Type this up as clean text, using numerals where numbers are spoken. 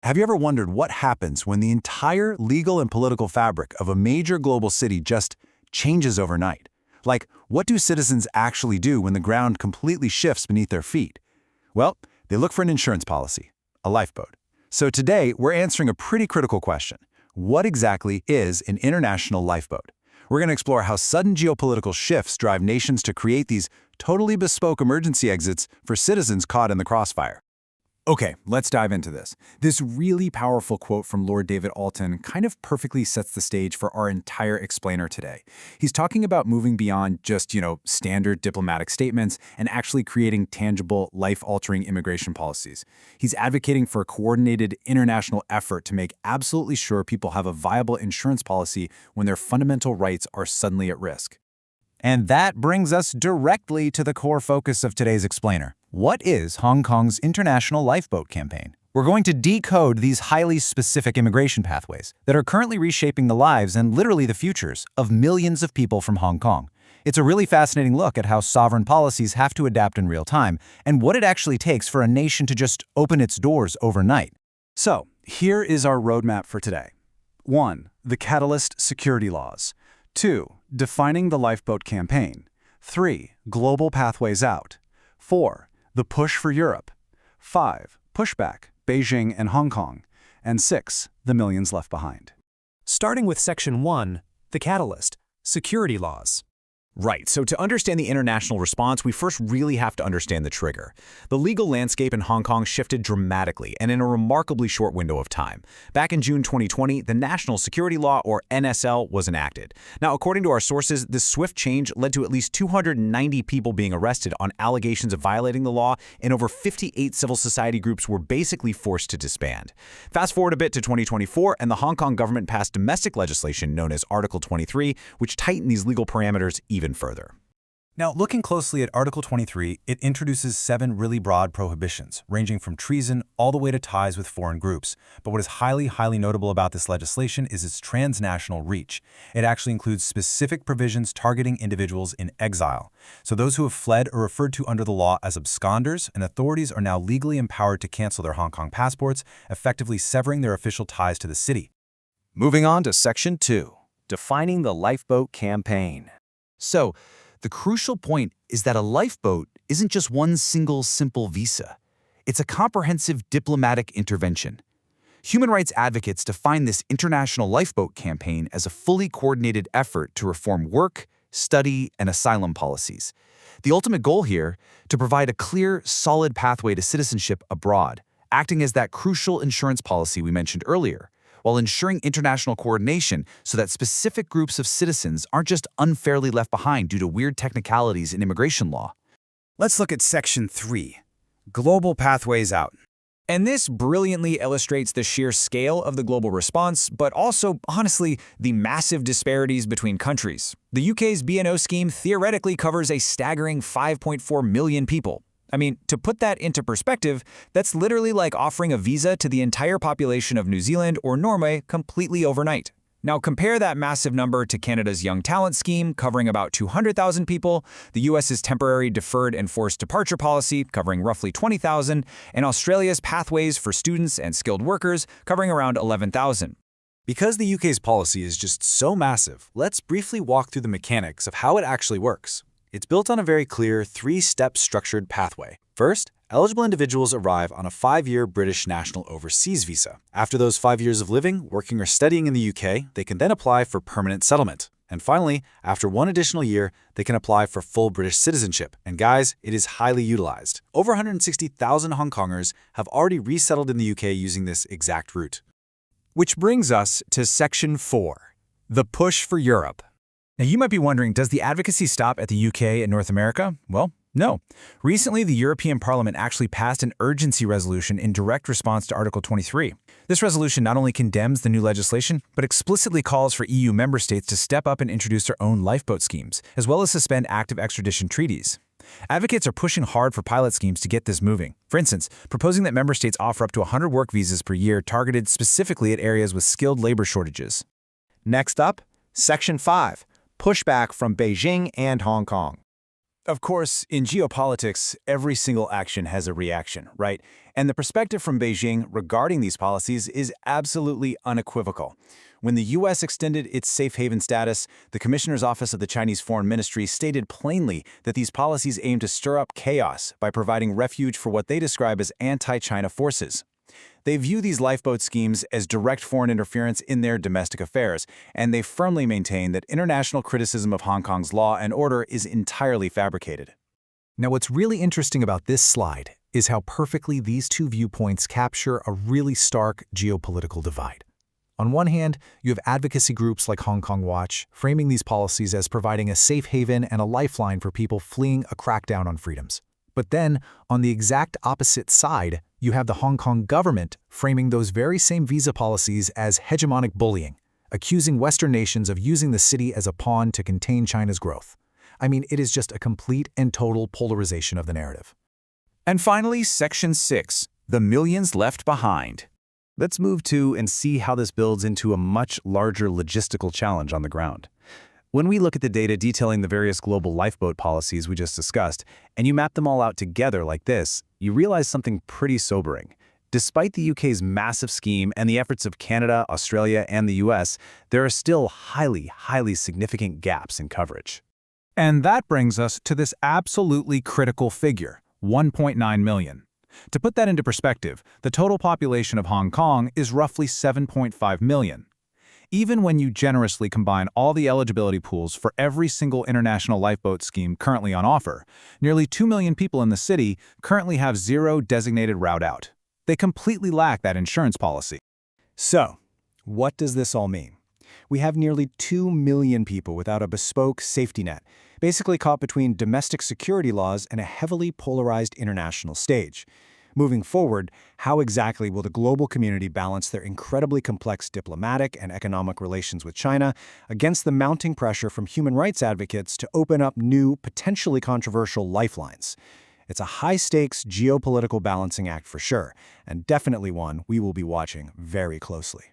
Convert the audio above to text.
Have you ever wondered what happens when the entire legal and political fabric of a major global city just changes overnight? Like, what do citizens actually do when the ground completely shifts beneath their feet? Well, they look for an insurance policy, a lifeboat. So today, we're answering a pretty critical question. What exactly is an international lifeboat? We're going to explore how sudden geopolitical shifts drive nations to create these totally bespoke emergency exits for citizens caught in the crossfire. Okay, let's dive into this. This really powerful quote from Lord David Alton kind of perfectly sets the stage for our entire explainer today. He's talking about moving beyond just, standard diplomatic statements and actually creating tangible, life-altering immigration policies. He's advocating for a coordinated international effort to make absolutely sure people have a viable insurance policy when their fundamental rights are suddenly at risk. And that brings us directly to the core focus of today's explainer. What is Hong Kong's International Lifeboat Campaign? We're going to decode these highly specific immigration pathways that are currently reshaping the lives and literally the futures of millions of people from Hong Kong. It's a really fascinating look at how sovereign policies have to adapt in real time and what it actually takes for a nation to just open its doors overnight. So, here is our roadmap for today. 1. The catalyst security laws. 2. Defining the lifeboat campaign. 3. Global pathways out. 4. The push for Europe. 5. Pushback, Beijing and Hong Kong. And 6. The millions left behind. Starting with Section 1, the catalyst, security laws. Right, so to understand the international response, we first really have to understand the trigger. The legal landscape in Hong Kong shifted dramatically and in a remarkably short window of time. Back in June 2020, the National Security Law, or NSL, was enacted. Now, according to our sources, this swift change led to at least 290 people being arrested on allegations of violating the law, and over 58 civil society groups were basically forced to disband. Fast forward a bit to 2024, and the Hong Kong government passed domestic legislation known as Article 23, which tightened these legal parameters even further. Now, looking closely at Article 23, it introduces 7 really broad prohibitions, ranging from treason all the way to ties with foreign groups. But what is highly notable about this legislation is its transnational reach. It actually includes specific provisions targeting individuals in exile. So those who have fled are referred to under the law as absconders, and authorities are now legally empowered to cancel their Hong Kong passports, effectively severing their official ties to the city. Moving on to Section 2, defining the lifeboat campaign. So, the crucial point is that a lifeboat isn't just one single simple visa. It's a comprehensive diplomatic intervention. Human rights advocates define this international lifeboat campaign as a fully coordinated effort to reform work, study, and asylum policies. The ultimate goal here, to provide a clear, solid pathway to citizenship abroad, acting as that crucial insurance policy we mentioned earlier, while ensuring international coordination so that specific groups of citizens aren't just unfairly left behind due to weird technicalities in immigration law. Let's look at Section 3, global pathways out. And this brilliantly illustrates the sheer scale of the global response, but also, honestly, the massive disparities between countries. The UK's B&O scheme theoretically covers a staggering 5.4 million people. I mean, to put that into perspective, that's literally like offering a visa to the entire population of New Zealand or Norway completely overnight. Now compare that massive number to Canada's Young Talent Scheme, covering about 200,000 people, the US's Temporary Deferred and Forced Departure Policy, covering roughly 20,000, and Australia's Pathways for Students and Skilled Workers, covering around 11,000. Because the UK's policy is just so massive, let's briefly walk through the mechanics of how it actually works. It's built on a very clear 3-step structured pathway. First, eligible individuals arrive on a 5-year British National Overseas Visa. After those 5 years of living, working, or studying in the UK, they can then apply for permanent settlement. And finally, after 1 additional year, they can apply for full British citizenship. And guys, it is highly utilized. Over 160,000 Hong Kongers have already resettled in the UK using this exact route. Which brings us to Section 4, the push for Europe. Now, you might be wondering, does the advocacy stop at the UK and North America? Well, no. Recently, the European Parliament actually passed an urgency resolution in direct response to Article 23. This resolution not only condemns the new legislation, but explicitly calls for EU member states to step up and introduce their own lifeboat schemes, as well as suspend active extradition treaties. Advocates are pushing hard for pilot schemes to get this moving. For instance, proposing that member states offer up to 100 work visas per year targeted specifically at areas with skilled labor shortages. Next up, Section 5. Pushback from Beijing and Hong Kong. Of course, in geopolitics, every single action has a reaction, right? And the perspective from Beijing regarding these policies is absolutely unequivocal. When the U.S. extended its safe haven status, the Commissioner's Office of the Chinese Foreign Ministry stated plainly that these policies aim to stir up chaos by providing refuge for what they describe as anti-China forces. They view these lifeboat schemes as direct foreign interference in their domestic affairs, and they firmly maintain that international criticism of Hong Kong's law and order is entirely fabricated. Now, what's really interesting about this slide is how perfectly these two viewpoints capture a really stark geopolitical divide. On one hand, you have advocacy groups like Hong Kong Watch framing these policies as providing a safe haven and a lifeline for people fleeing a crackdown on freedoms. But then, on the exact opposite side, you have the Hong Kong government framing those very same visa policies as hegemonic bullying, accusing Western nations of using the city as a pawn to contain China's growth. I mean, it is just a complete and total polarization of the narrative. And finally, Section 6, the millions left behind. Let's move to and see how this builds into a much larger logistical challenge on the ground. When we look at the data detailing the various global lifeboat policies we just discussed, and you map them all out together like this, you realize something pretty sobering. Despite the UK's massive scheme and the efforts of Canada, Australia, and the US, there are still highly significant gaps in coverage. And that brings us to this absolutely critical figure, 1.9 million. To put that into perspective, the total population of Hong Kong is roughly 7.5 million. Even when you generously combine all the eligibility pools for every single international lifeboat scheme currently on offer, nearly 2 million people in the city currently have zero designated route out. They completely lack that insurance policy. So, what does this all mean? We have nearly 2 million people without a bespoke safety net, basically caught between domestic security laws and a heavily polarized international stage. Moving forward, how exactly will the global community balance their incredibly complex diplomatic and economic relations with China against the mounting pressure from human rights advocates to open up new, potentially controversial lifelines? It's a high-stakes geopolitical balancing act for sure, and definitely one we will be watching very closely.